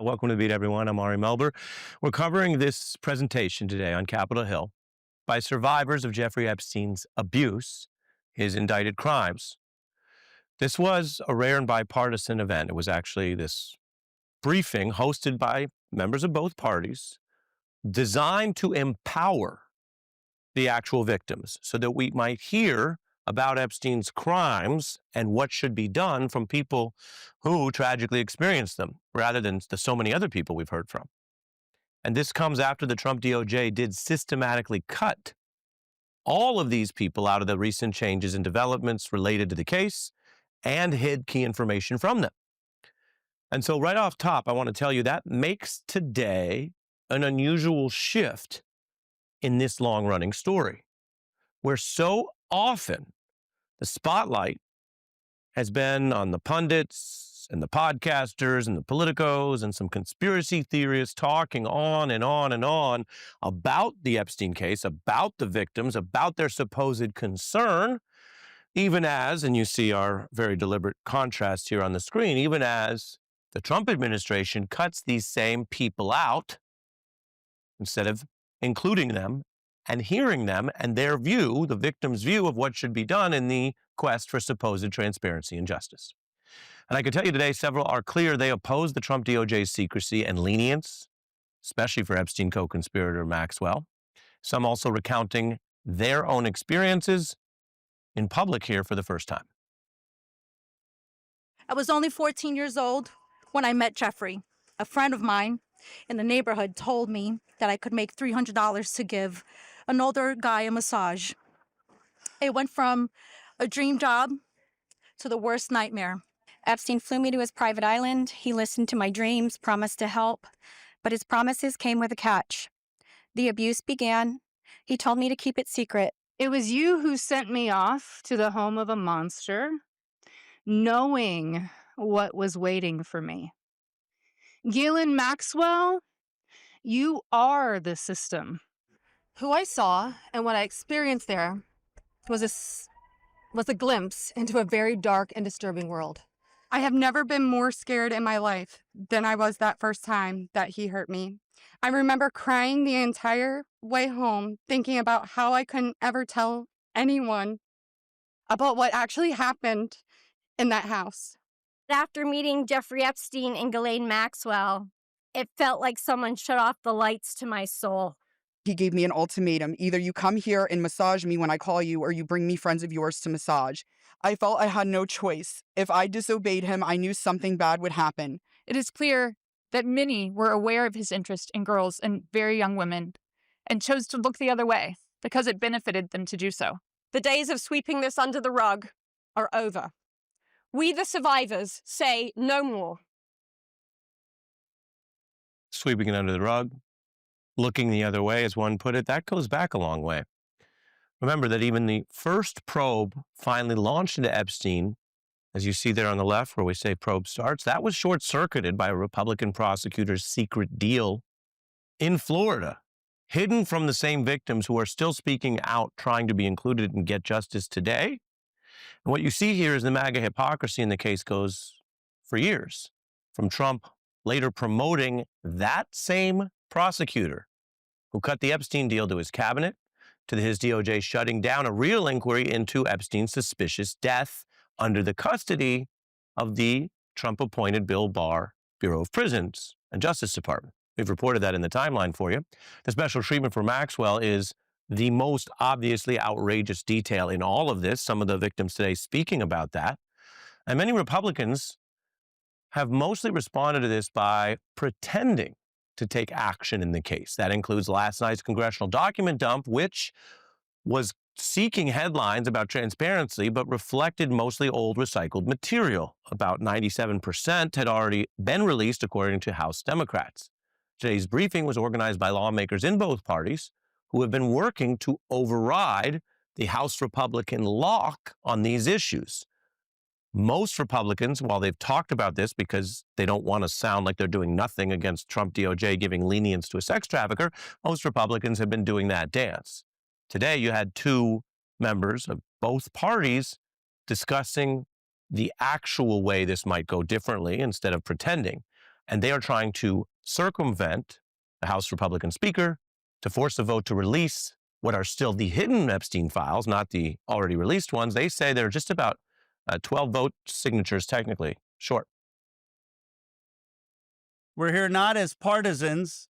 Welcome to the Beat, everyone. I'm Ari Melber. We're covering this presentation today on Capitol Hill by survivors of Jeffrey Epstein's abuse, his indicted crimes. This was a rare and bipartisan event. It was actually this briefing hosted by members of both parties, designed to empower the actual victims so that we might hear about Epstein's crimes and what should be done from people who tragically experienced them, rather than the so many other people we've heard from. And this comes after the Trump DOJ did systematically cut all of these people out of the recent changes and developments related to the case and hid key information from them. And so right off top, I want to tell you that makes today an unusual shift in this long-running story, where so often the spotlight has been on the pundits and the podcasters and the politicos and some conspiracy theorists talking on and on and on about the Epstein case, about the victims, about their supposed concern, even as, and you see our very deliberate contrast here on the screen, even as the Trump administration cuts these same people out instead of including them and hearing them and their view, the victim's view of what should be done in the quest for supposed transparency and justice. And I can tell you today, several are clear they oppose the Trump DOJ's secrecy and lenience, especially for Epstein co-conspirator Maxwell. Some also recounting their own experiences in public here for the first time. I was only 14 years old when I met Jeffrey. A friend of mine in the neighborhood told me that I could make $300 to give an older guy a massage. It went from a dream job to the worst nightmare. Epstein flew me to his private island. He listened to my dreams, promised to help, but his promises came with a catch. The abuse began. He told me to keep it secret. It was you who sent me off to the home of a monster, knowing what was waiting for me. Ghislaine Maxwell, you are the system. Who I saw and what I experienced there was a glimpse into a very dark and disturbing world. I have never been more scared in my life than I was that first time that he hurt me. I remember crying the entire way home, thinking about how I couldn't ever tell anyone about what actually happened in that house. After meeting Jeffrey Epstein and Ghislaine Maxwell, it felt like someone shut off the lights to my soul. He gave me an ultimatum. Either you come here and massage me when I call you, or you bring me friends of yours to massage. I felt I had no choice. If I disobeyed him, I knew something bad would happen. It is clear that many were aware of his interest in girls and very young women and chose to look the other way because it benefited them to do so. The days of sweeping this under the rug are over. We, the survivors, say no more. Sweeping it under the rug, looking the other way, as one put it, that goes back a long way. Remember that even the first probe finally launched into Epstein, as you see there on the left where we say probe starts, that was short-circuited by a Republican prosecutor's secret deal in Florida, hidden from the same victims who are still speaking out, trying to be included and get justice today. And what you see here is the MAGA hypocrisy in the case goes for years, from Trump later promoting that same prosecutor who cut the Epstein deal to his cabinet, to his DOJ shutting down a real inquiry into Epstein's suspicious death under the custody of the Trump-appointed Bill Barr Bureau of Prisons and Justice Department. We've reported that in the timeline for you. The special treatment for Maxwell is the most obviously outrageous detail in all of this. Some of the victims today speaking about that. And many Republicans have mostly responded to this by pretending to take action in the case. That includes last night's congressional document dump, which was seeking headlines about transparency, but reflected mostly old recycled material. About 97% had already been released, according to House Democrats. Today's briefing was organized by lawmakers in both parties who have been working to override the House Republican lock on these issues. Most Republicans, while they've talked about this because they don't want to sound like they're doing nothing against Trump DOJ giving lenience to a sex trafficker, most Republicans have been doing that dance. Today, you had two members of both parties discussing the actual way this might go differently instead of pretending. And they are trying to circumvent the House Republican Speaker to force a vote to release what are still the hidden Epstein files, not the already released ones. They say they're just about 12 vote signatures technically short. We're here not as partisans,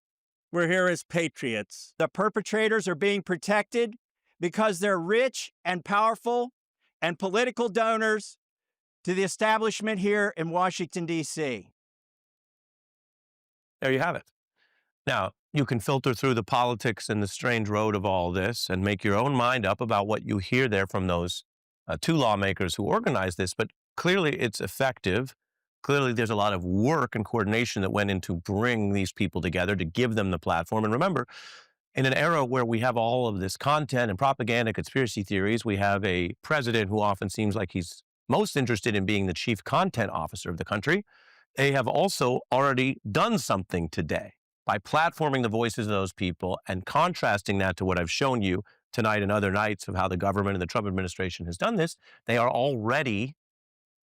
we're here as patriots. The perpetrators are being protected because they're rich and powerful and political donors to the establishment here in Washington, D.C. There you have it. Now, you can filter through the politics and the strange road of all this and make your own mind up about what you hear there from those two lawmakers who organized this, but clearly it's effective. Clearly there's a lot of work and coordination that went into bring these people together to give them the platform. And remember, in an era where we have all of this content and propaganda, conspiracy theories, we have a president who often seems like he's most interested in being the chief content officer of the country. They have also already done something today by platforming the voices of those people and contrasting that to what I've shown you tonight and other nights of how the government and the Trump administration has done this. They are already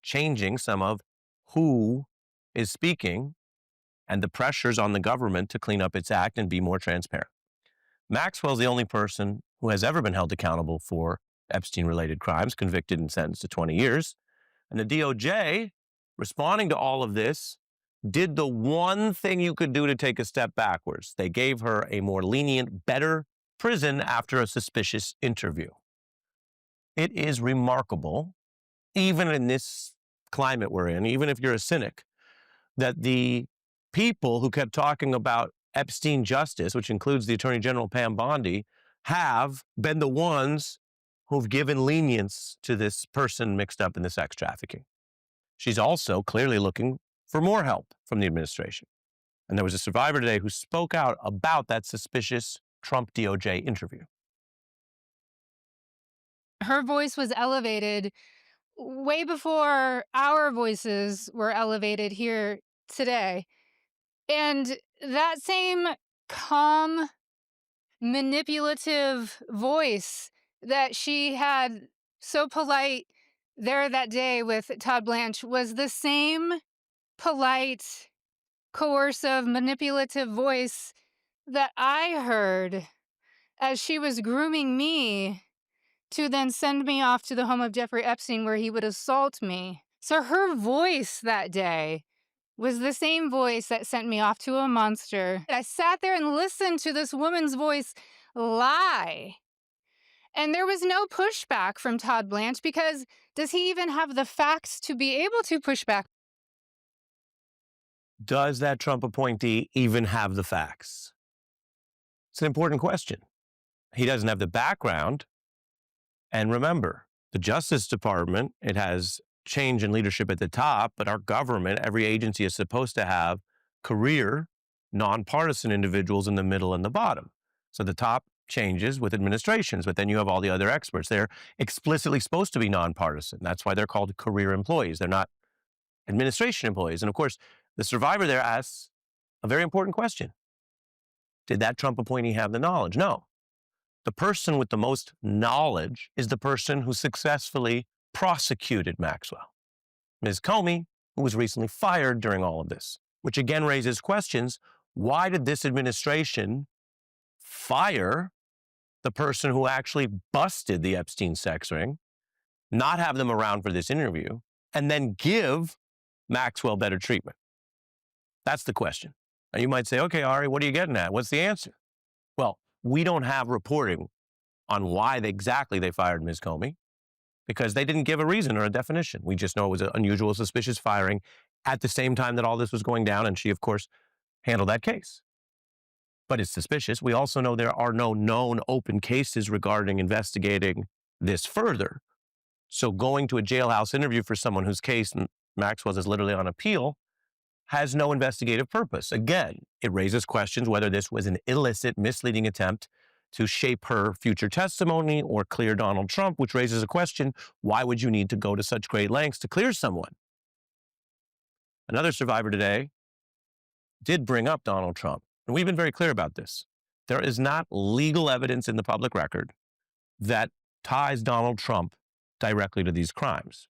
changing some of who is speaking and the pressures on the government to clean up its act and be more transparent. Maxwell's the only person who has ever been held accountable for Epstein-related crimes, convicted and sentenced to 20 years. And the DOJ, responding to all of this, did the one thing you could do to take a step backwards. They gave her a more lenient, better prison after a suspicious interview. It is remarkable, even in this climate we're in, even if you're a cynic, that the people who kept talking about Epstein justice, which includes the Attorney General Pam Bondi, have been the ones who've given lenience to this person mixed up in the sex trafficking. She's also clearly looking for more help from the administration. And there was a survivor today who spoke out about that suspicious Trump DOJ interview. Her voice was elevated way before our voices were elevated here today. And that same calm, manipulative voice that she had so polite there that day with Todd Blanche was the same polite, coercive, manipulative voice that I heard as she was grooming me to then send me off to the home of Jeffrey Epstein where he would assault me. So her voice that day was the same voice that sent me off to a monster. I sat there and listened to this woman's voice lie. And there was no pushback from Todd Blanche because does he even have the facts to be able to push back? Does that Trump appointee even have the facts? It's an important question. He doesn't have the background. And remember, the Justice Department, it has change in leadership at the top, but our government, every agency is supposed to have career, nonpartisan individuals in the middle and the bottom. So the top changes with administrations, but then you have all the other experts. They're explicitly supposed to be nonpartisan. That's why they're called career employees. They're not administration employees. And of course, the survivor there asks a very important question. Did that Trump appointee have the knowledge? No. The person with the most knowledge is the person who successfully prosecuted Maxwell. Ms. Comey, who was recently fired during all of this, which again raises questions. Why did this administration fire the person who actually busted the Epstein sex ring, not have them around for this interview, and then give Maxwell better treatment? That's the question. And you might say, okay, Ari, what are you getting at? What's the answer? Well, we don't have reporting on why exactly they fired Ms. Comey because they didn't give a reason or a definition. We just know it was an unusual, suspicious firing at the same time that all this was going down, and she, of course, handled that case. But it's suspicious. We also know there are no known open cases regarding investigating this further. So going to a jailhouse interview for someone whose case Maxwell's is literally on appeal has no investigative purpose. Again, it raises questions whether this was an illicit, misleading attempt to shape her future testimony or clear Donald Trump, which raises a question, why would you need to go to such great lengths to clear someone? Another survivor today did bring up Donald Trump, and we've been very clear about this. There is not legal evidence in the public record that ties Donald Trump directly to these crimes.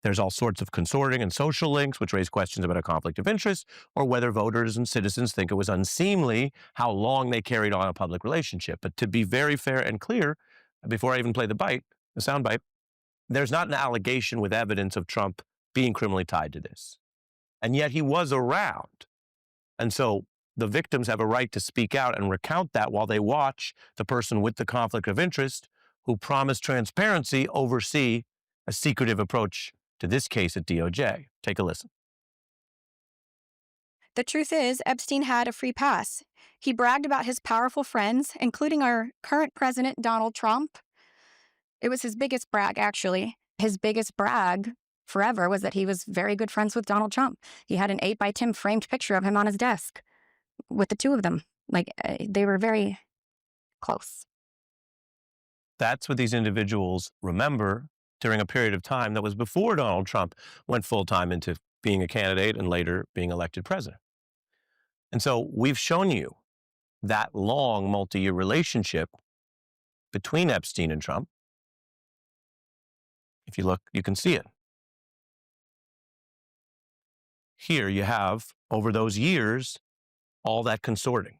There's all sorts of consorting and social links, which raise questions about a conflict of interest or whether voters and citizens think it was unseemly how long they carried on a public relationship. But to be very fair and clear, before I even play the soundbite, there's not an allegation with evidence of Trump being criminally tied to this. And yet he was around. And so the victims have a right to speak out and recount that while they watch the person with the conflict of interest who promised transparency oversee a secretive approach to this case at DOJ. Take a listen. The truth is, Epstein had a free pass. He bragged about his powerful friends, including our current president, Donald Trump. It was his biggest brag, actually. His biggest brag forever was that he was very good friends with Donald Trump. He had an 8x10 framed picture of him on his desk with the two of them. They were very close. That's what these individuals remember during a period of time that was before Donald Trump went full-time into being a candidate and later being elected president. And so we've shown you that long multi-year relationship between Epstein and Trump. If you look, you can see it. Here you have, over those years, all that consorting.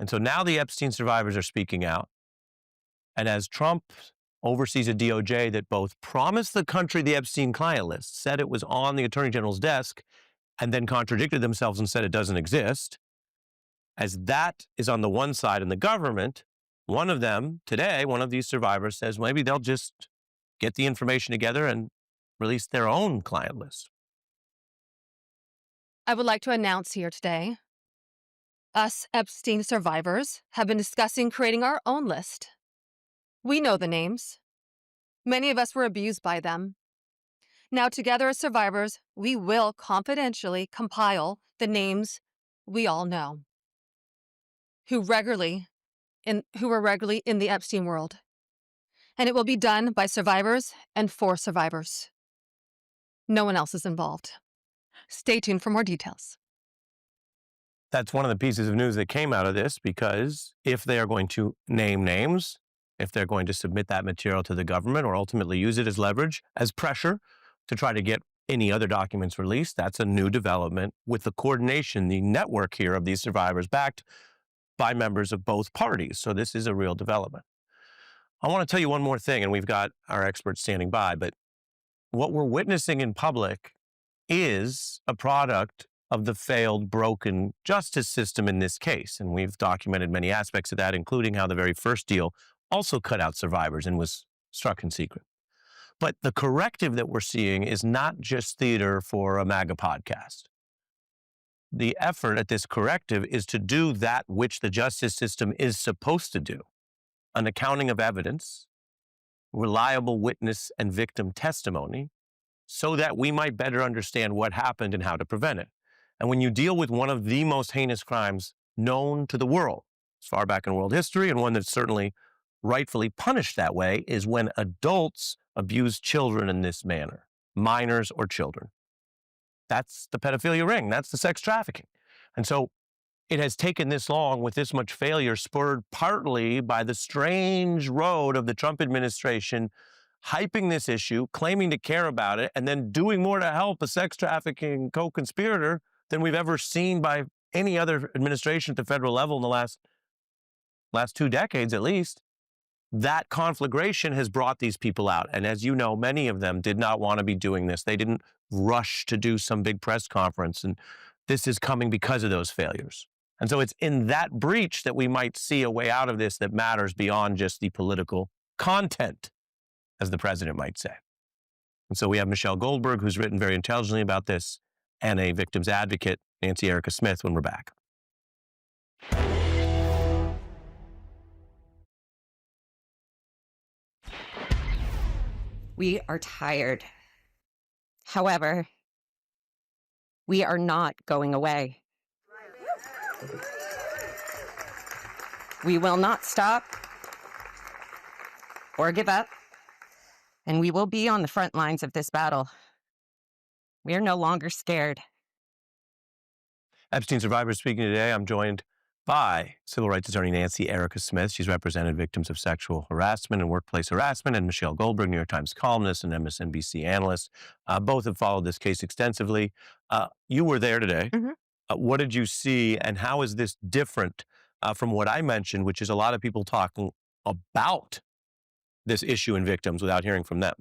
And so now the Epstein survivors are speaking out. And as Trump oversees a DOJ that both promised the country the Epstein client list, said it was on the Attorney General's desk, and then contradicted themselves and said it doesn't exist, as that is on the one side in the government, one of them today, one of these survivors says maybe they'll just get the information together and release their own client list. I would like to announce here today, us Epstein survivors have been discussing creating our own list. We know the names. Many of us were abused by them. Now, together as survivors, we will confidentially compile the names we all know who were regularly in the Epstein world. And it will be done by survivors and for survivors. No one else is involved. Stay tuned for more details. That's one of the pieces of news that came out of this, because if they are going to name names, if they're going to submit that material to the government or ultimately use it as leverage, as pressure to try to get any other documents released, that's a new development with the coordination, the network here of these survivors backed by members of both parties. So this is a real development. I want to tell you one more thing, and we've got our experts standing by, but what we're witnessing in public is a product of the failed, broken justice system in this case. And we've documented many aspects of that, including how the very first deal also cut out survivors and was struck in secret. But the corrective that we're seeing is not just theater for a MAGA podcast. The effort at this corrective is to do that which the justice system is supposed to do: an accounting of evidence, reliable witness and victim testimony, so that we might better understand what happened and how to prevent it. And when you deal with one of the most heinous crimes known to the world, as far back in world history, and one that's certainly rightfully punished that way, is when adults abuse children in this manner, minors or children. That's the pedophilia ring. That's the sex trafficking. And so it has taken this long with this much failure, spurred partly by the strange road of the Trump administration hyping this issue, claiming to care about it, and then doing more to help a sex trafficking co-conspirator than we've ever seen by any other administration at the federal level in the last 2 decades at least. That conflagration has brought these people out. And as you know, many of them did not want to be doing this. They didn't rush to do some big press conference. And this is coming because of those failures. And so it's in that breach that we might see a way out of this that matters beyond just the political content, as the president might say. And so we have Michelle Goldberg, who's written very intelligently about this, and a victim's advocate, Nancy Erica Smith, when we're back. We are tired. However, we are not going away. We will not stop or give up, and we will be on the front lines of this battle. We are no longer scared. Epstein survivors speaking today. I'm joined by civil rights attorney Nancy Erica Smith. She's represented victims of sexual harassment and workplace harassment, and Michelle Goldberg, New York Times columnist and MSNBC analyst. Both have followed this case extensively. You were there today. What did you see, and how is this different from what I mentioned, which is a lot of people talking about this issue in victims without hearing from them?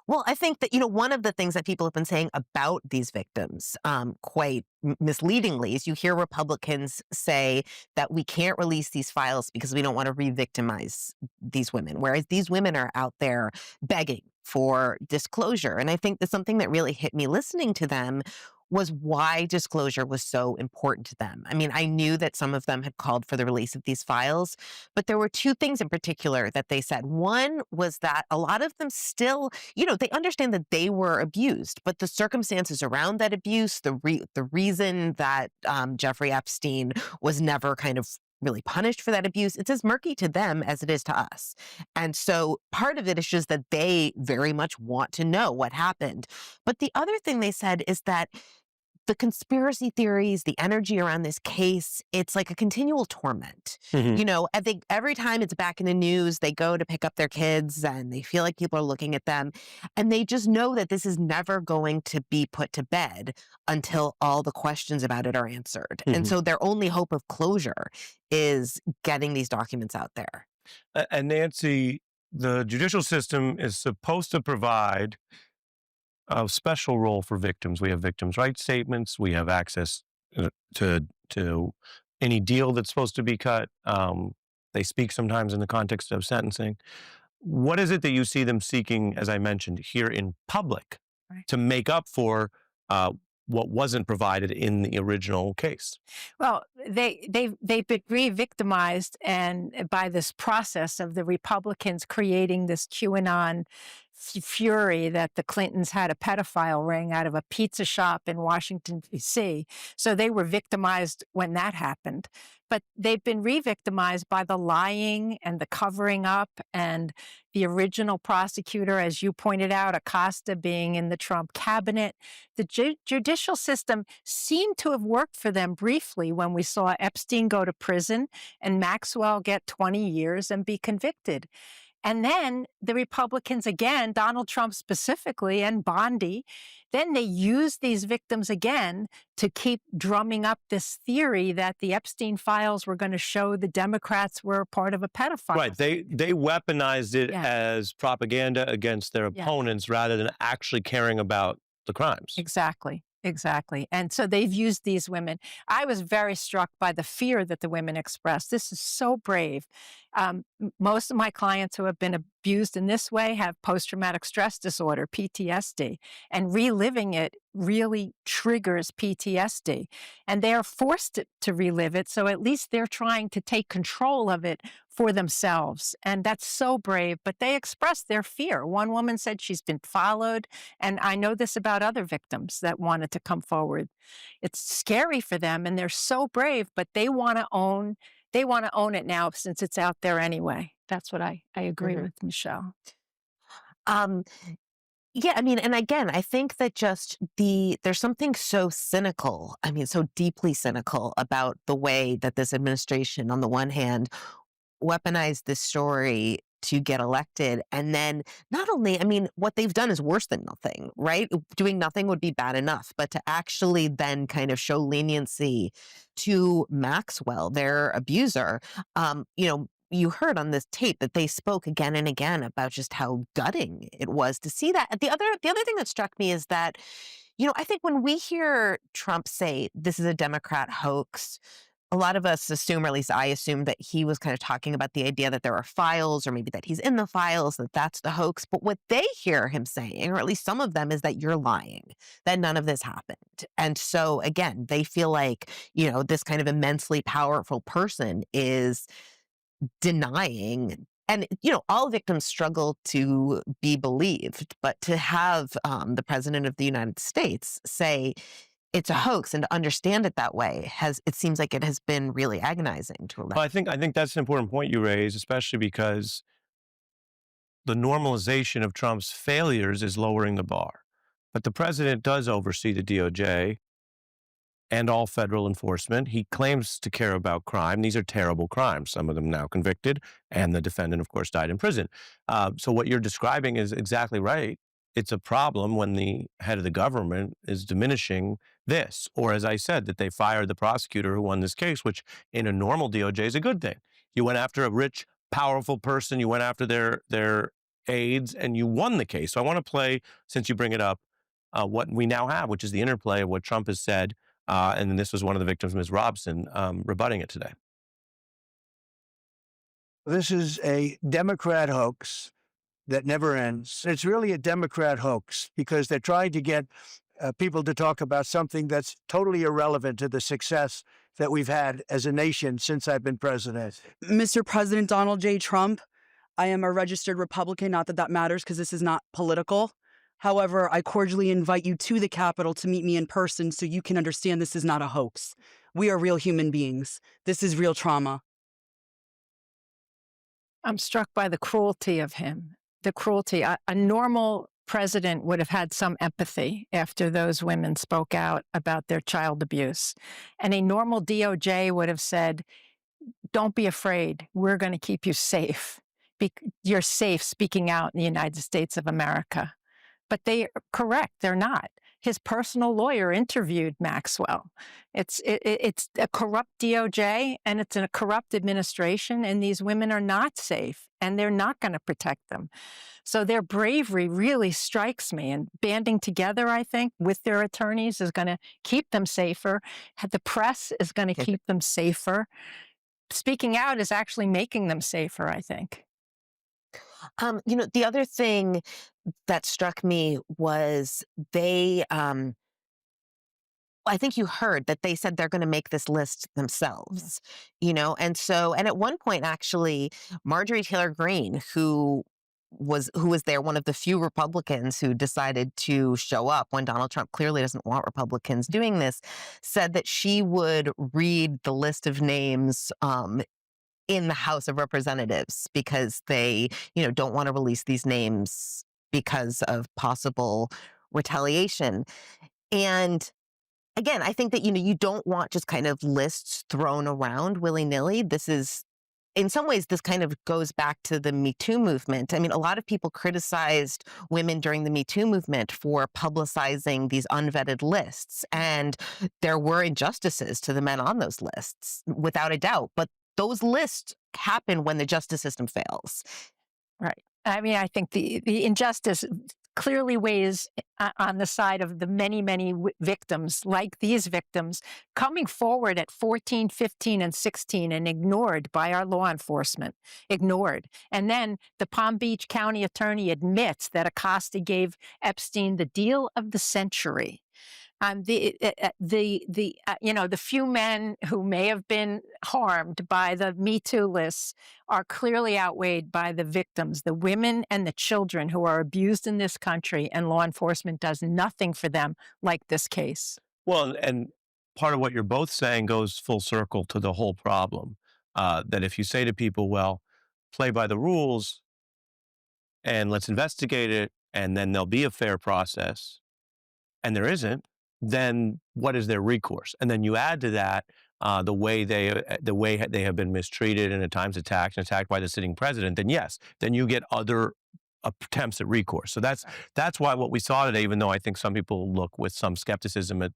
Well, I think that, one of the things that people have been saying about these victims, quite misleadingly, is you hear Republicans say that we can't release these files because we don't want to re-victimize these women, whereas these women are out there begging for disclosure. And I think that something that really hit me listening to them was why disclosure was so important to them. I mean, I knew that some of them had called for the release of these files, but there were two things in particular that they said. One was that a lot of them still, they understand that they were abused, but the circumstances around that abuse, the reason that Jeffrey Epstein was never kind of really punished for that abuse, it's as murky to them as it is to us. And so part of it is just that they very much want to know what happened. But the other thing they said is that the conspiracy theories, the energy around this case, it's like a continual torment. I think every time it's back in the news, they go to pick up their kids and they feel like people are looking at them. And they just know that this is never going to be put to bed until all the questions about it are answered. And so their only hope of closure is getting these documents out there. And Nancy, the judicial system is supposed to provide a special role for victims. We have victims' rights statements. We have access to any deal that's supposed to be cut. They speak sometimes in the context of sentencing. What is it that you see them seeking, as I mentioned, here in public to make up for what wasn't provided in the original case? Well, they've been re-victimized, and by this process of the Republicans creating this QAnon fury that the Clintons had a pedophile ring out of a pizza shop in Washington, D.C. So they were victimized when that happened. But they've been re-victimized by the lying and the covering up, and the original prosecutor, as you pointed out, Acosta, being in the Trump cabinet. The judicial system seemed to have worked for them briefly when we saw Epstein go to prison and Maxwell get 20 years and be convicted. And then the Republicans again, Donald Trump specifically, and Bondi, then they use these victims again to keep drumming up this theory that the Epstein files were going to show the Democrats were part of a pedophile. Right. They weaponized it as propaganda against their opponents rather than actually caring about the crimes. Exactly. And so they've used these women. I was very struck by the fear that the women expressed. This is so brave. Most of my clients who have been abused in this way have post-traumatic stress disorder, PTSD, and reliving it really triggers PTSD. And they are forced to relive it, so at least they're trying to take control of it for themselves. And that's so brave, but they expressed their fear. One woman said she's been followed, and I know this about other victims that wanted to come forward. It's scary for them, and they're so brave, but they want to own it now since it's out there anyway. That's what I agree with Michelle. Yeah, I mean, and again, I think that just there's something so cynical, so deeply cynical about the way that this administration, on the one hand, weaponized this story to get elected. And then not only, what they've done is worse than nothing, right? Doing nothing would be bad enough, but to actually then kind of show leniency to Maxwell, their abuser, you heard on this tape that they spoke again and again about just how gutting it was to see that. And the other thing that struck me is that, I think when we hear Trump say this is a Democrat hoax, a lot of us assume, or at least I assume, that he was kind of talking about the idea that there are files, or maybe that he's in the files, that that's the hoax. But what they hear him saying, or at least some of them, is that you're lying, that none of this happened. And so, again, they feel like, this kind of immensely powerful person is denying. And, all victims struggle to be believed. But to have the president of the United States say it's a hoax and to understand it that way it seems like it has been really agonizing to elect. Well, I think that's an important point you raise, especially because the normalization of Trump's failures is lowering the bar. But the president does oversee the DOJ, and all federal enforcement. He claims to care about crime. These are terrible crimes, some of them now convicted, and the defendant, of course, died in prison. So what you're describing is exactly right. It's a problem when the head of the government is diminishing this, or as I said, that they fired the prosecutor who won this case, which in a normal DOJ is a good thing. You went after a rich, powerful person, you went after their aides, and you won the case. So I want to play, since you bring it up, what we now have, which is the interplay of what Trump has said, and this was one of the victims, Ms. Robson, rebutting it today. This is a Democrat hoax that never ends. It's really a Democrat hoax because they're trying to get people to talk about something that's totally irrelevant to the success that we've had as a nation since I've been president. Mr. President Donald J. Trump, I am a registered Republican, not that that matters because this is not political. However, I cordially invite you to the Capitol to meet me in person so you can understand this is not a hoax. We are real human beings. This is real trauma. I'm struck by the cruelty of him. The cruelty. A normal president would have had some empathy after those women spoke out about their child abuse. And a normal DOJ would have said, don't be afraid. We're going to keep you safe. You're safe speaking out in the United States of America. But they are correct. They're not. His personal lawyer interviewed Maxwell. It's a corrupt DOJ and it's a corrupt administration, and these women are not safe and they're not going to protect them. So their bravery really strikes me, and banding together, I think, with their attorneys is going to keep them safer. The press is going to keep them safer. Speaking out is actually making them safer, I think. The other thing that struck me was I think you heard that they said they're going to make this list themselves, and at one point, actually, Marjorie Taylor Greene, who was there, one of the few Republicans who decided to show up when Donald Trump clearly doesn't want Republicans doing this, said that she would read the list of names in the House of Representatives because they, don't want to release these names because of possible retaliation. And again, I think that, you don't want just kind of lists thrown around willy-nilly. This is, in some ways, this kind of goes back to the Me Too movement. I mean, a lot of people criticized women during the Me Too movement for publicizing these unvetted lists. And there were injustices to the men on those lists, without a doubt. But those lists happen when the justice system fails. Right. I mean, I think the injustice clearly weighs on the side of the many, many victims, like these victims, coming forward at 14, 15, and 16 and ignored by our law enforcement, ignored. And then the Palm Beach County attorney admits that Acosta gave Epstein the deal of the century. The few men who may have been harmed by the Me Too lists are clearly outweighed by the victims, the women and the children who are abused in this country, and law enforcement does nothing for them like this case. Well, and part of what you're both saying goes full circle to the whole problem. That if you say to people, well, play by the rules and let's investigate it, and then there'll be a fair process, and there isn't, then what is their recourse? And then you add to that the way they have been mistreated and at times attacked by the sitting president. Then yes, then you get other attempts at recourse. So that's why what we saw today, even though I think some people look with some skepticism at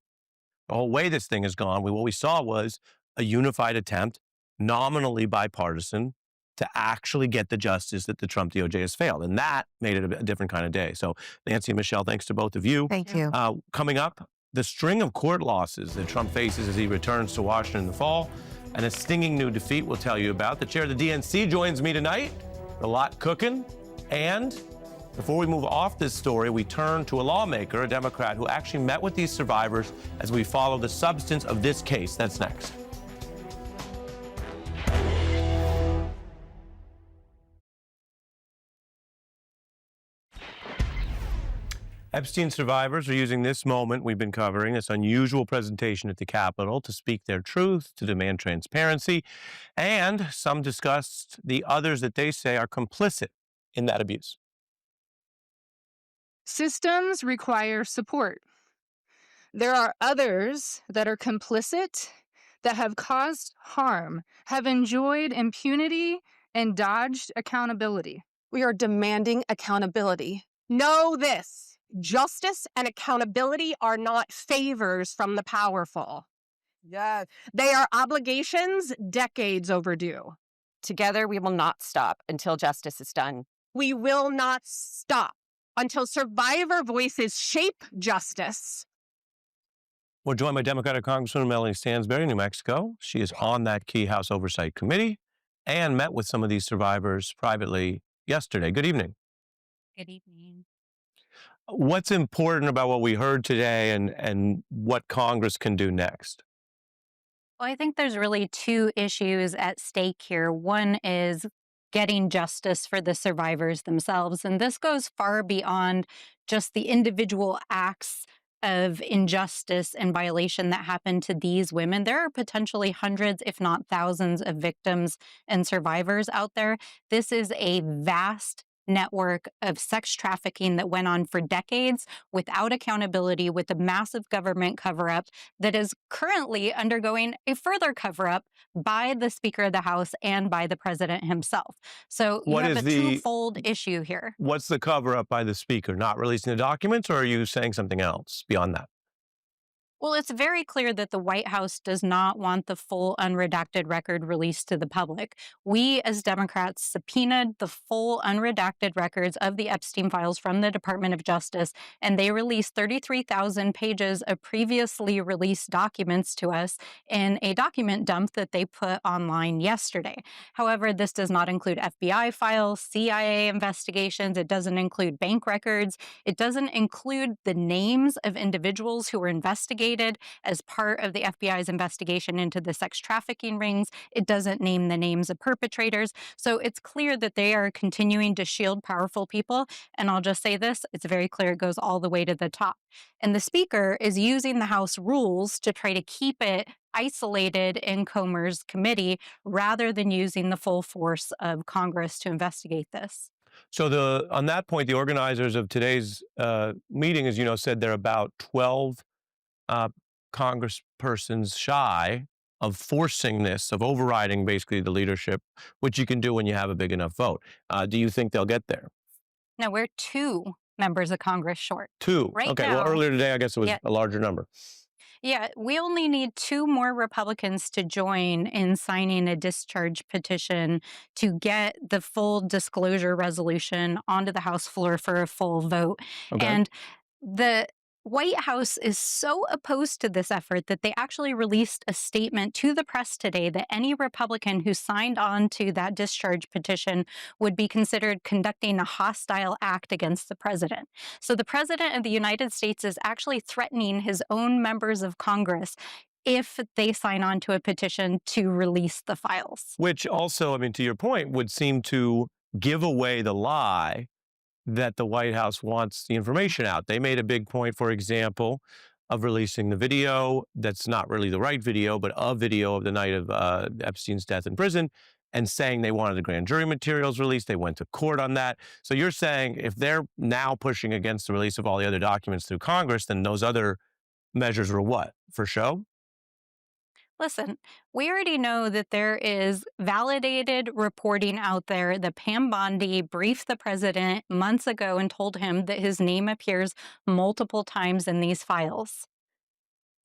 the whole way this thing has gone, what we saw was a unified attempt, nominally bipartisan, to actually get the justice that the Trump DOJ has failed. And that made it a different kind of day. So Nancy and Michelle, thanks to both of you. Thank you. Coming up, the string of court losses that Trump faces as he returns to Washington in the fall, and a stinging new defeat we'll tell you about. The chair of the DNC joins me tonight. A lot cooking. And before we move off this story, we turn to a lawmaker, a Democrat, who actually met with these survivors as we follow the substance of this case. That's next. Epstein survivors are using this moment we've been covering, this unusual presentation at the Capitol, to speak their truth, to demand transparency, and some discussed the others that they say are complicit in that abuse. Systems require support. There are others that are complicit, that have caused harm, have enjoyed impunity, and dodged accountability. We are demanding accountability. Know this: justice and accountability are not favors from the powerful. Yes. They are obligations decades overdue. Together, we will not stop until justice is done. We will not stop until survivor voices shape justice. We're joined by Democratic Congresswoman Melanie Stansbury, New Mexico. She is on that key House Oversight Committee and met with some of these survivors privately yesterday. Good evening. Good evening. What's important about what we heard today and what Congress can do next? Well, I think there's really two issues at stake here. One is getting justice for the survivors themselves. And this goes far beyond just the individual acts of injustice and violation that happened to these women. There are potentially hundreds, if not thousands, of victims and survivors out there. This is a vast network of sex trafficking that went on for decades without accountability, with a massive government cover-up that is currently undergoing a further cover-up by the Speaker of the House and by the President himself. So you have a twofold issue here. What's the cover-up by the Speaker? Not releasing the documents, or are you saying something else beyond that? Well, it's very clear that the White House does not want the full unredacted record released to the public. We, as Democrats, subpoenaed the full unredacted records of the Epstein files from the Department of Justice, and they released 33,000 pages of previously released documents to us in a document dump that they put online yesterday. However, this does not include FBI files, CIA investigations. It doesn't include bank records. It doesn't include the names of individuals who were investigated as part of the FBI's investigation into the sex trafficking rings. It doesn't name the names of perpetrators. So it's clear that they are continuing to shield powerful people. And I'll just say this, it's very clear it goes all the way to the top. And the Speaker is using the House rules to try to keep it isolated in Comer's committee rather than using the full force of Congress to investigate this. So on that point, the organizers of today's meeting, as you know, said they're about 12 congresspersons shy of forcing this, of overriding basically the leadership, which you can do when you have a big enough vote. Do you think they'll get there? No, we're 2 members of Congress short. 2? Right okay, now, well, earlier today, I guess it was a larger number. Yeah, we only need 2 more Republicans to join in signing a discharge petition to get the full disclosure resolution onto the House floor for a full vote. Okay. And the White House is so opposed to this effort that they actually released a statement to the press today that any Republican who signed on to that discharge petition would be considered conducting a hostile act against the president. So the president of the United States is actually threatening his own members of Congress if they sign on to a petition to release the files. Which also, I mean, to your point, would seem to give away the lie that the White House wants the information out. They made a big point, for example, of releasing the video that's not really the right video, but a video of the night of Epstein's death in prison, and saying they wanted the grand jury materials released. They went to court on that. So you're saying if they're now pushing against the release of all the other documents through Congress, then those other measures were what? For show? Listen, we already know that there is validated reporting out there that Pam Bondi briefed the president months ago and told him that his name appears multiple times in these files.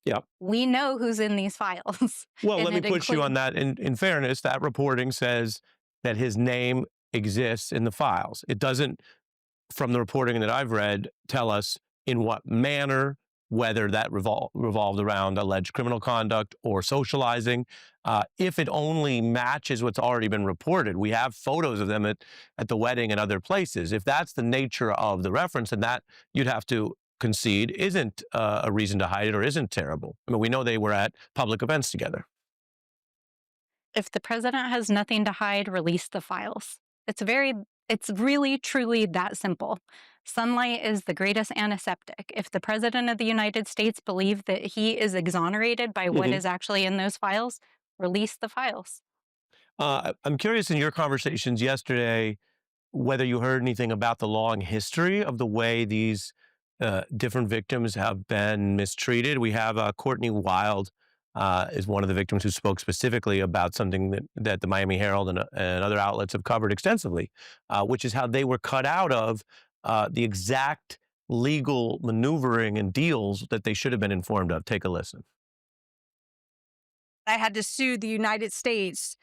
Yeah. We know who's in these files. Well, let me push you on that. In fairness, that reporting says that his name exists in the files. It doesn't, from the reporting that I've read, tell us in what manner, whether that revolved around alleged criminal conduct or socializing. If it only matches what's already been reported, we have photos of them at the wedding and other places. If that's the nature of the reference, then that you'd have to concede isn't a reason to hide it or isn't terrible. I mean, we know they were at public events together. If the president has nothing to hide, release the files. It's really, truly that simple. Sunlight is the greatest antiseptic. If the president of the United States believes that he is exonerated by what is actually in those files, release the files. I'm curious, in your conversations yesterday, whether you heard anything about the long history of the way these different victims have been mistreated. We have Courtney Wild is one of the victims who spoke specifically about something that the Miami Herald and other outlets have covered extensively, which is how they were cut out of the exact legal maneuvering and deals that they should have been informed of. Take a listen. I had to sue the United States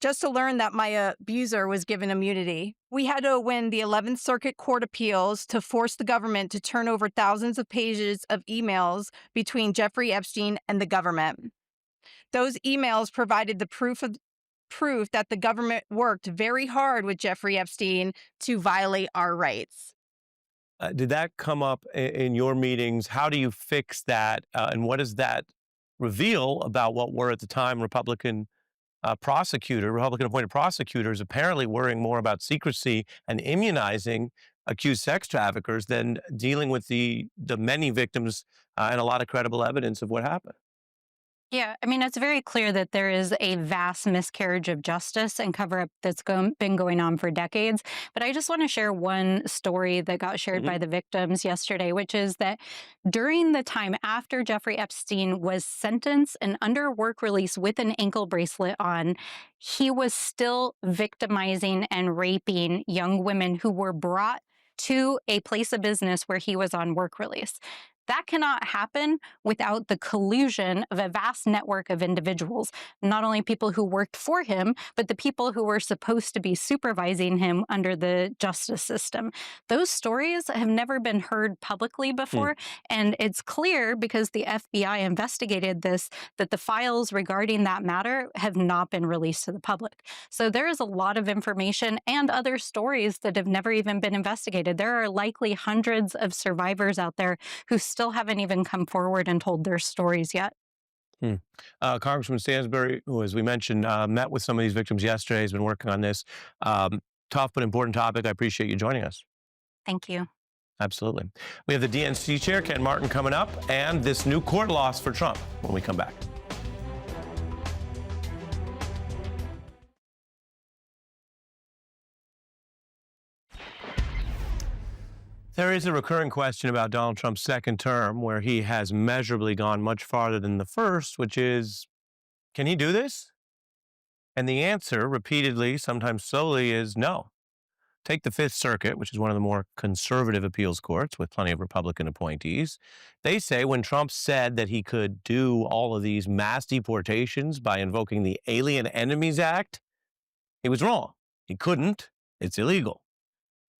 just to learn that my abuser was given immunity. We had to win the 11th Circuit Court appeals to force the government to turn over thousands of pages of emails between Jeffrey Epstein and the government. Those emails provided the proof that the government worked very hard with Jeffrey Epstein to violate our rights. Did that come up in your meetings? How do you fix that? And what does that reveal about what were at the time Republican appointed prosecutors apparently worrying more about secrecy and immunizing accused sex traffickers than dealing with the many victims and a lot of credible evidence of what happened? Yeah, I mean, it's very clear that there is a vast miscarriage of justice and cover-up that's been going on for decades. But I just want to share one story that got shared by the victims yesterday, which is that during the time after Jeffrey Epstein was sentenced and under work release with an ankle bracelet on, he was still victimizing and raping young women who were brought to a place of business where he was on work release. That cannot happen without the collusion of a vast network of individuals, not only people who worked for him, but the people who were supposed to be supervising him under the justice system. Those stories have never been heard publicly before, and it's clear because the FBI investigated this that the files regarding that matter have not been released to the public. So there is a lot of information and other stories that have never even been investigated. There are likely hundreds of survivors out there who still haven't even come forward and told their stories yet. Congressman Stansbury, who, as we mentioned, met with some of these victims yesterday, has been working on this. Tough but important topic. I appreciate you joining us. Thank you. Absolutely. We have the DNC chair, Ken Martin, coming up, and this new court loss for Trump when we come back. There is a recurring question about Donald Trump's second term, where he has measurably gone much farther than the first, which is, can he do this? And the answer, repeatedly, sometimes solely, is no. Take the Fifth Circuit, which is one of the more conservative appeals courts with plenty of Republican appointees. They say when Trump said that he could do all of these mass deportations by invoking the Alien Enemies Act, he was wrong. He couldn't. It's illegal.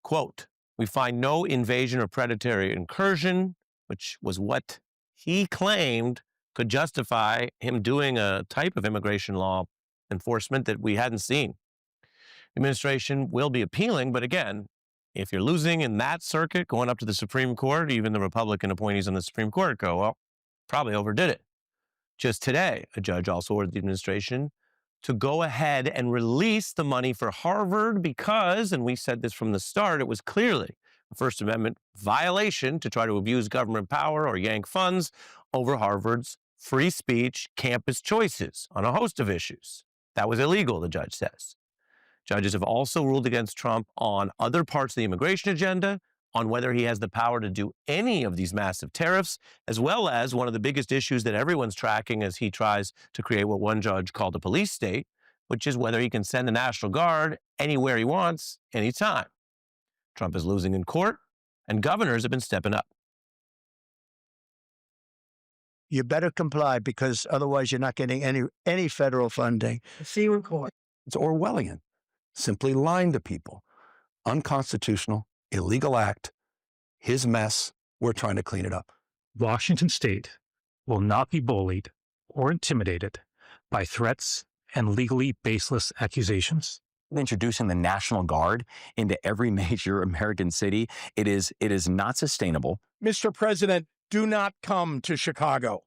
Quote, "We find no invasion or predatory incursion," which was what he claimed could justify him doing a type of immigration law enforcement that we hadn't seen. The administration will be appealing, but again, if you're losing in that circuit, going up to the Supreme Court, even the Republican appointees on the Supreme Court go, well, probably overdid it. Just today, a judge also ordered the administration to go ahead and release the money for Harvard because, and we said this from the start, it was clearly a First Amendment violation to try to abuse government power or yank funds over Harvard's free speech campus choices on a host of issues. That was illegal, the judge says. Judges have also ruled against Trump on other parts of the immigration agenda, on whether he has the power to do any of these massive tariffs, as well as one of the biggest issues that everyone's tracking as he tries to create what one judge called a police state, which is whether he can send the National Guard anywhere he wants, anytime. Trump is losing in court, and governors have been stepping up. You better comply because otherwise you're not getting any federal funding. See you in court. It's Orwellian. Simply lying to people. Unconstitutional. Illegal act, his mess, we're trying to clean it up. Washington State will not be bullied or intimidated by threats and legally baseless accusations. Introducing the National Guard into every major American city, it is not sustainable. Mr. President, do not come to Chicago.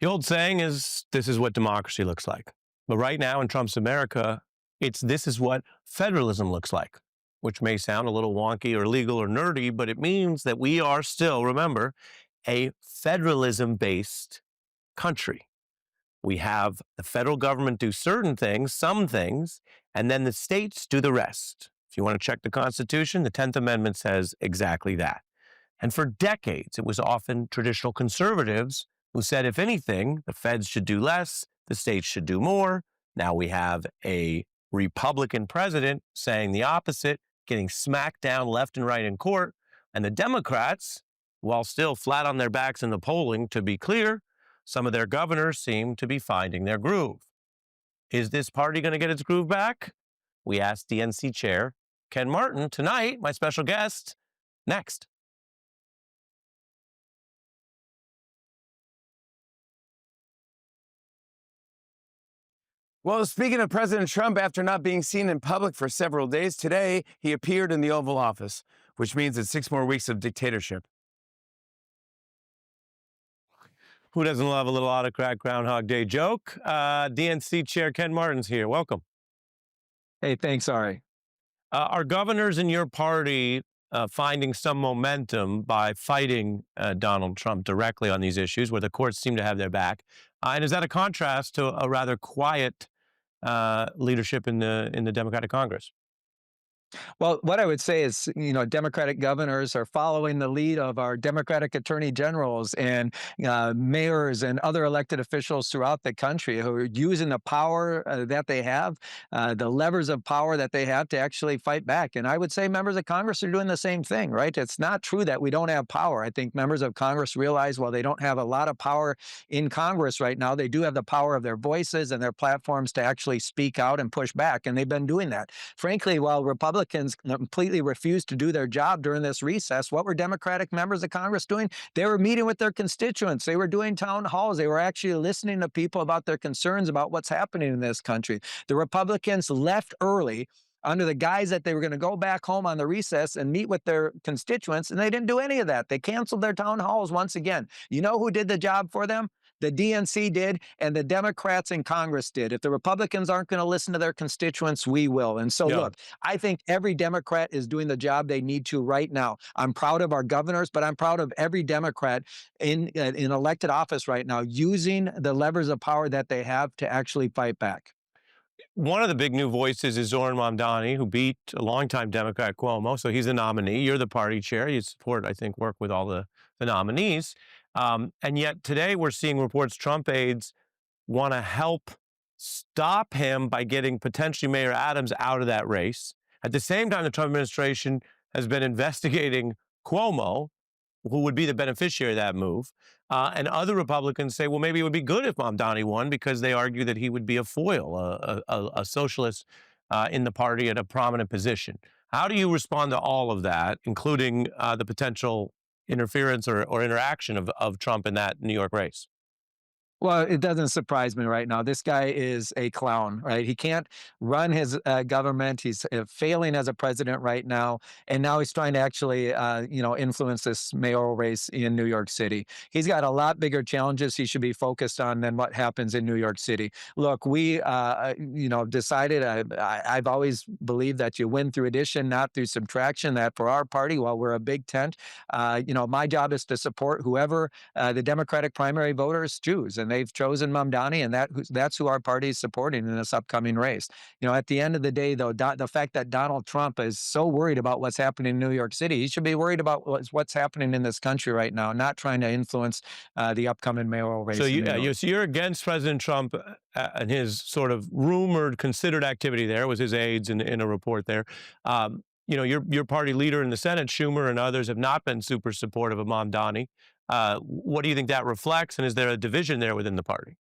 The old saying is, this is what democracy looks like. But right now in Trump's America, this is what federalism looks like, which may sound a little wonky or legal or nerdy, but it means that we are still, remember, a federalism-based country. We have the federal government do certain things, some things, and then the states do the rest. If you want to check the Constitution, the 10th Amendment says exactly that. And for decades, it was often traditional conservatives who said, if anything, the feds should do less, the states should do more. Now we have a Republican president saying the opposite, getting smacked down left and right in court. And the Democrats, while still flat on their backs in the polling, to be clear, some of their governors seem to be finding their groove. Is this party going to get its groove back? We asked DNC Chair Ken Martin tonight, my special guest, next. Well, speaking of President Trump, after not being seen in public for several days, today he appeared in the Oval Office, which means it's 6 more weeks of dictatorship. Who doesn't love a little autocrat Groundhog Day joke? DNC Chair Ken Martin's here. Welcome. Hey, thanks, Ari. Are governors in your party finding some momentum by fighting Donald Trump directly on these issues where the courts seem to have their back? And is that a contrast to a rather quiet leadership in the Democratic Congress? Well, what I would say is, Democratic governors are following the lead of our Democratic attorney generals and mayors and other elected officials throughout the country who are using the power that they have, the levers of power that they have to actually fight back. And I would say members of Congress are doing the same thing, right? It's not true that we don't have power. I think members of Congress realize while they don't have a lot of power in Congress right now, they do have the power of their voices and their platforms to actually speak out and push back. And they've been doing that. Frankly, while Republicans completely refused to do their job during this recess, what were Democratic members of Congress doing? They were meeting with their constituents. They were doing town halls. They were actually listening to people about their concerns about what's happening in this country. The Republicans left early under the guise that they were going to go back home on the recess and meet with their constituents, and they didn't do any of that. They canceled their town halls once again. You know who did the job for them? The DNC did, and the Democrats in Congress did. If the Republicans aren't going to listen to their constituents, we will. And so, look, I think every Democrat is doing the job they need to right now. I'm proud of our governors, but I'm proud of every Democrat in elected office right now using the levers of power that they have to actually fight back. One of the big new voices is Zoran Mamdani, who beat a longtime Democrat Cuomo. So he's a nominee. You're the party chair. You support, I think, work with all the nominees. And yet today we're seeing reports Trump aides want to help stop him by getting potentially Mayor Adams out of that race. At the same time, the Trump administration has been investigating Cuomo, who would be the beneficiary of that move. And other Republicans say, well, maybe it would be good if Mamdani won because they argue that he would be a foil, a socialist in the party at a prominent position. How do you respond to all of that, including the potential interference or interaction of Trump in that New York race? Well, it doesn't surprise me right now. This guy is a clown, right? He can't run his government. He's failing as a president right now. And now he's trying to actually, influence this mayoral race in New York City. He's got a lot bigger challenges he should be focused on than what happens in New York City. Look, we, decided, I've always believed that you win through addition, not through subtraction, that for our party, while we're a big tent, my job is to support whoever the Democratic primary voters choose. And they've chosen Mamdani, and that's who our party is supporting in this upcoming race. At the end of the day, though, the fact that Donald Trump is so worried about what's happening in New York City, he should be worried about what's happening in this country right now, not trying to influence the upcoming mayoral race. So you're against President Trump and his sort of rumored considered activity there. It was his aides in a report there. Your party leader in the Senate, Schumer, and others have not been super supportive of Mamdani. What do you think that reflects? And is there a division there within the party?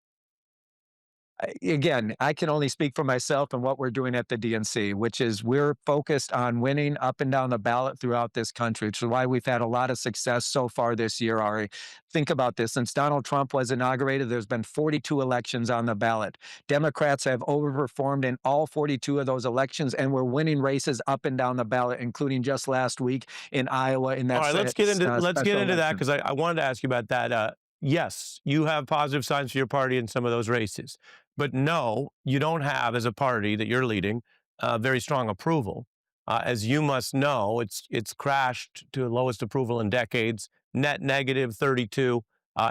Again, I can only speak for myself and what we're doing at the DNC, which is we're focused on winning up and down the ballot throughout this country, which is why we've had a lot of success so far this year, Ari. Think about this. Since Donald Trump was inaugurated, there's been 42 elections on the ballot. Democrats have overperformed in all 42 of those elections, and we're winning races up and down the ballot, including just last week in Iowa. In that all right, let's get into that because I wanted to ask you about that. Yes, you have positive signs for your party in some of those races. But no, you don't have, as a party that you're leading, very strong approval. As you must know, it's crashed to the lowest approval in decades, net negative 32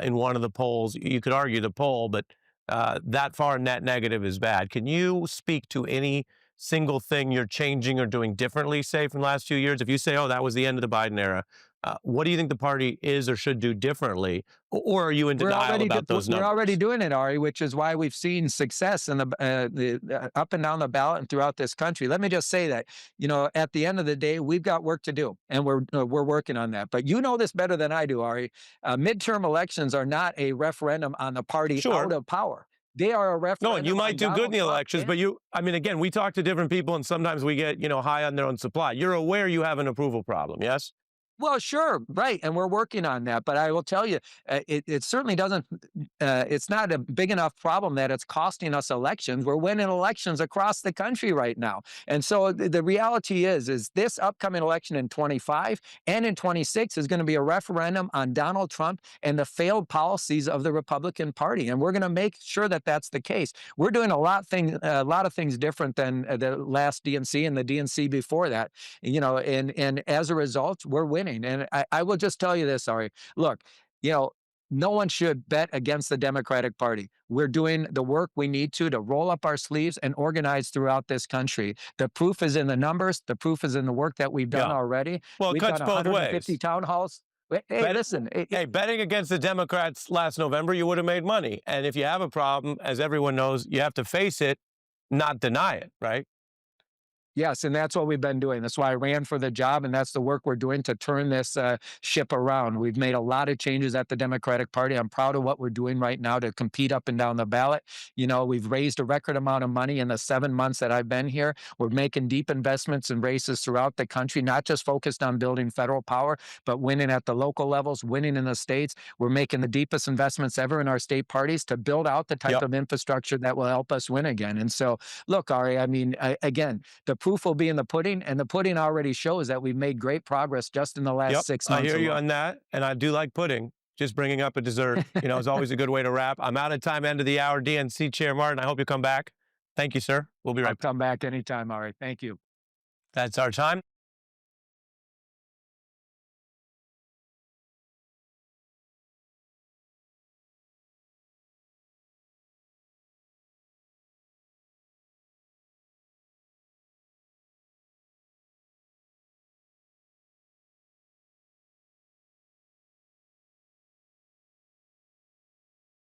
in one of the polls. You could argue the poll, but that far net negative is bad. Can you speak to any single thing you're changing or doing differently, say, from the last few years? If you say, oh, that was the end of the Biden era, what do you think the party is or should do differently? Or are you in denial about those numbers? We're already doing it, Ari, which is why we've seen success in the up and down the ballot and throughout this country. Let me just say that, at the end of the day, we've got work to do, and we're working on that. But you know this better than I do, Ari. Midterm elections are not a referendum on the party out of power. They are a referendum. No, and you might do good in the elections, but again, we talk to different people, and sometimes we get, high on their own supply. You're aware you have an approval problem, yes? Well, sure, right, and we're working on that. But I will tell you, it certainly doesn't. It's not a big enough problem that it's costing us elections. We're winning elections across the country right now, and so the reality is this upcoming election in 25 and in 26 is going to be a referendum on Donald Trump and the failed policies of the Republican Party, and we're going to make sure that that's the case. We're doing a lot of things different than the last DNC and the DNC before that, and as a result, we're winning. And I will just tell you this, Ari. Look, no one should bet against the Democratic Party. We're doing the work we need to roll up our sleeves and organize throughout this country. The proof is in the numbers. The proof is in the work that we've done already. Well, it we've cuts done both 150 ways. town halls. Hey, listen. Betting against the Democrats last November, you would have made money. And if you have a problem, as everyone knows, you have to face it, not deny it, right? Yes, and that's what we've been doing. That's why I ran for the job, and that's the work we're doing to turn this ship around. We've made a lot of changes at the Democratic Party. I'm proud of what we're doing right now to compete up and down the ballot. We've raised a record amount of money in the 7 months that I've been here. We're making deep investments in races throughout the country, not just focused on building federal power, but winning at the local levels, winning in the states. We're making the deepest investments ever in our state parties to build out the type of infrastructure that will help us win again. And so, look, Ari, again, the proof will be in the pudding, and the pudding already shows that we've made great progress just in the last 6 months. I hear you alone. on that, and I do like pudding. Just bringing up a dessert, is always a good way to wrap. I'm out of time, end of the hour. DNC Chair Martin, I hope you come back. Thank you, sir. We'll be right back. Come back anytime, Ari. Thank you. That's our time.